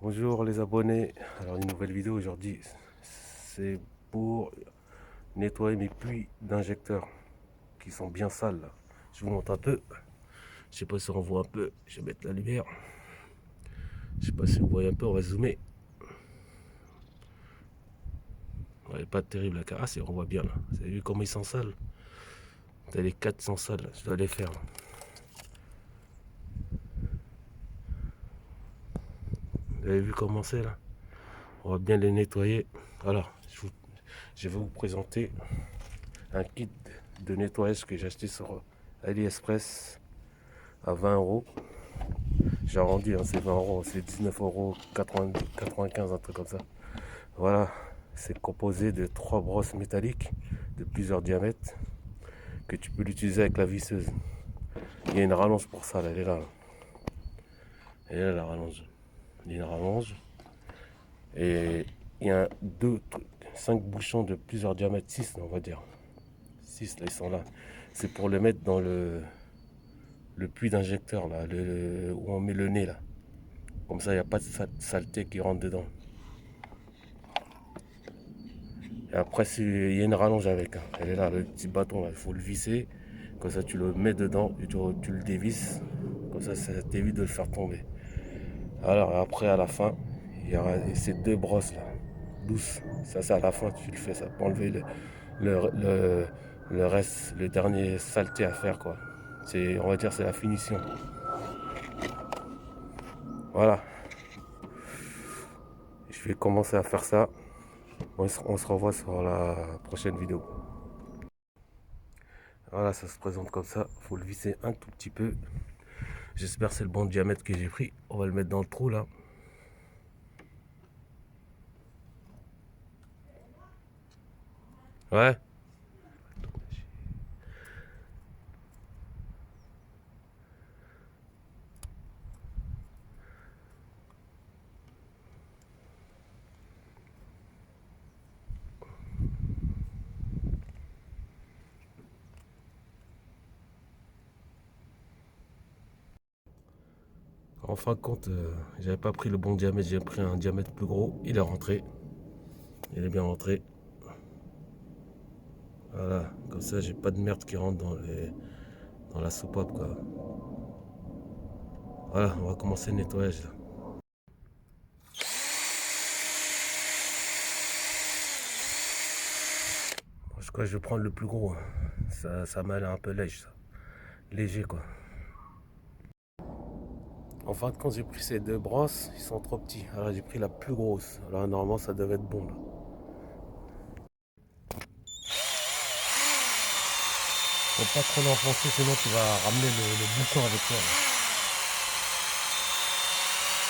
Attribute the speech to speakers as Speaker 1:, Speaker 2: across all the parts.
Speaker 1: Bonjour les abonnés, alors une nouvelle vidéo aujourd'hui, c'est pour nettoyer mes puits d'injecteurs qui sont bien sales là. Je vous montre un peu, je sais pas si on voit un peu, je vais mettre la lumière, je sais pas si vous voyez un peu, on va zoomer. Ouais, pas terrible la carasse, on voit bien là, vous avez vu comment ils sont sales? T'as les 4 sont sales, je dois les faire là. Vous avez vu comment c'est là? On va bien les nettoyer. Alors, je vais vous présenter un kit de nettoyage que j'ai acheté sur AliExpress à 20 €. J'ai arrondi, hein, c'est 20 €, c'est 19,95 €, un truc comme ça. Voilà, c'est composé de 3 brosses métalliques de plusieurs diamètres que tu peux l'utiliser avec la visseuse. Il y a une rallonge pour ça, là, elle est là. Elle est là, la rallonge. Il y a une rallonge. Et il y a 5 bouchons de plusieurs diamètres, 6 on va dire. 6 là, ils sont là. C'est pour le mettre dans le puits d'injecteur, là, où on met le nez, là. Comme ça, il n'y a pas de saleté qui rentre dedans. Et après, il y a une rallonge avec, hein. Elle est là, le petit bâton, là. Il faut le visser. Comme ça, tu le mets dedans et tu le dévisses. Comme ça t'évite de le faire tomber. Alors, après, à la fin, il y aura ces 2 brosses, là. Douces. Ça, c'est à la fin, tu le fais, ça. Pour enlever le, le, le reste, le dernier saleté à faire, quoi. On va dire, c'est la finition. Voilà. Je vais commencer à faire ça. On se revoit sur la prochaine vidéo. Voilà, ça se présente comme ça. Faut le visser un tout petit peu. J'espère que c'est le bon diamètre que j'ai pris. On va le mettre dans le trou là. Ouais. En fin de compte, j'avais pas pris le bon diamètre. J'ai pris un diamètre plus gros. Il est rentré. Il est bien rentré. Voilà. Comme ça, j'ai pas de merde qui rentre dans la soupape quoi. Voilà, on va commencer le nettoyage là. Je crois que je vais prendre le plus gros, hein. Ça m'a l'air un peu léger, ça. Léger quoi. En fin de compte, j'ai pris ces 2 brosses, ils sont trop petits. Alors j'ai pris la plus grosse. Alors normalement, ça devait être bon là. Faut pas trop l'enfoncer, sinon tu vas ramener le bouchon avec toi, là.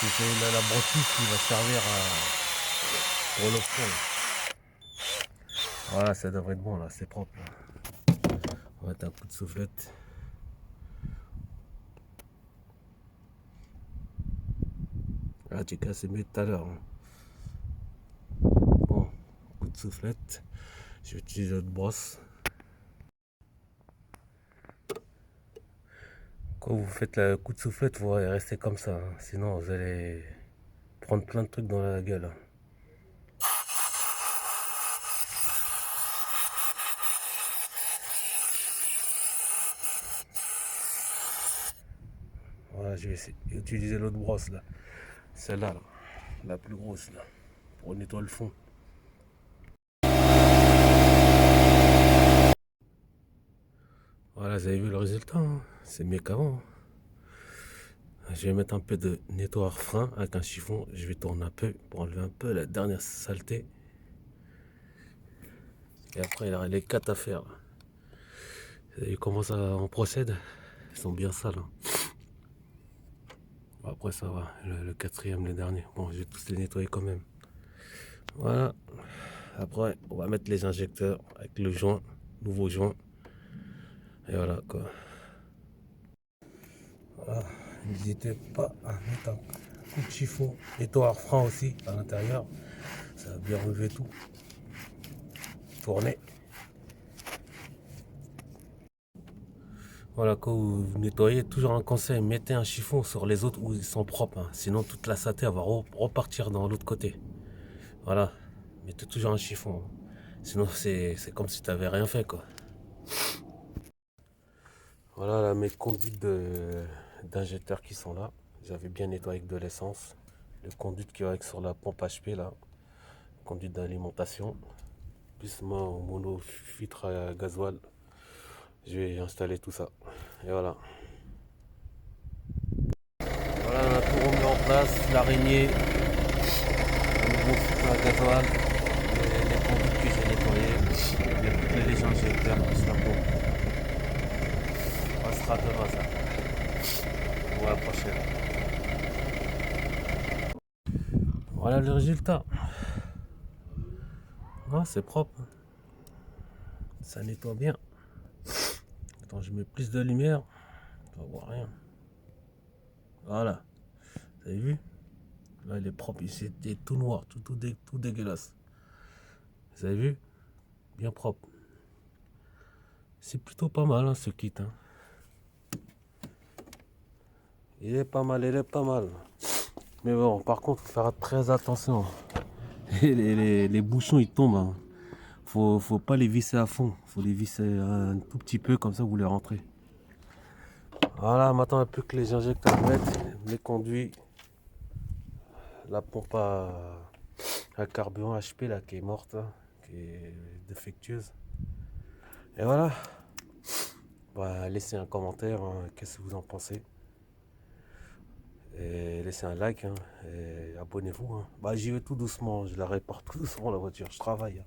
Speaker 1: C'est la brosse qui va servir pour le fond. Voilà, ça devrait être bon là, c'est propre là. On va mettre un coup de soufflette. Ah, tu cassé mieux tout à l'heure, hein. Bon, coup de soufflette. Je vais utiliser l'autre brosse. Quand vous faites le coup de soufflette, vous restez comme ça, hein. Sinon vous allez prendre plein de trucs dans la gueule, hein. Voilà, je vais essayer d'utiliser l'autre brosse là. Celle-là, là, la plus grosse là, pour nettoyer le fond. Voilà, vous avez vu le résultat, hein. C'est mieux qu'avant. Je vais mettre un peu de nettoyeur frein avec un chiffon. Je vais tourner un peu pour enlever un peu la dernière saleté. Et après, il y aura les 4 à faire. Vous avez vu comment ça on procède? Ils sont bien sales, hein. Bon, après, ça va. Le quatrième, le dernier. Bon, je vais tous les nettoyer quand même. Voilà. Après, on va mettre les injecteurs avec le joint, nouveau joint. Et voilà quoi. Voilà. N'hésitez pas à mettre un coup de chiffon, nettoyeur frein aussi à l'intérieur. Ça va bien relever tout. Tourner. Voilà, quand vous nettoyez, toujours un conseil, mettez un chiffon sur les autres où ils sont propres, hein. Sinon toute la saleté va repartir dans l'autre côté. Voilà, mettez toujours un chiffon. Sinon c'est comme si tu n'avais rien fait, quoi. Voilà là, mes conduites d'injecteurs qui sont là. J'avais bien nettoyé avec de l'essence. Le conduit qui va avec sur la pompe HP là. Conduite d'alimentation. Plus mon monofiltre à gasoil. Je vais installer tout ça. Et voilà. Voilà, on a tout remis en place. L'araignée, le nouveau filtre à gasoil, les conduites que j'ai nettoyées, les injecteurs, plus la pompe. Ça sera demain ça. Pour la prochaine. Voilà le résultat. Ah, c'est propre. Ça nettoie bien. Attends, je mets plus de lumière. On va voir rien. Voilà. Vous avez vu? Là, il est propre. Ici, c'était tout noir, tout dégueulasse. Vous avez vu? Bien propre. C'est plutôt pas mal, hein, ce kit. Hein. Il est pas mal, il est pas mal. Mais bon, par contre, faut faire très attention. Les bouchons, ils tombent. Hein. Faut pas les visser à fond. Faut les visser un tout petit peu, comme ça, vous les rentrez. Voilà, maintenant, un peu que les injecteurs mettent, les conduits, la pompe à carburant HP, là, qui est morte, là, qui est défectueuse. Et voilà. Bah, laissez un commentaire, hein, qu'est-ce que vous en pensez. Et laissez un like, hein, et abonnez-vous. Hein. Bah, j'y vais tout doucement, je la répare tout doucement la voiture, je travaille. Hein.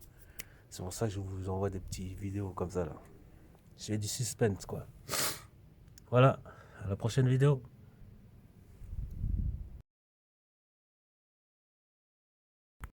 Speaker 1: C'est pour ça que je vous envoie des petites vidéos comme ça là. J'ai du suspense quoi. Voilà, à la prochaine vidéo.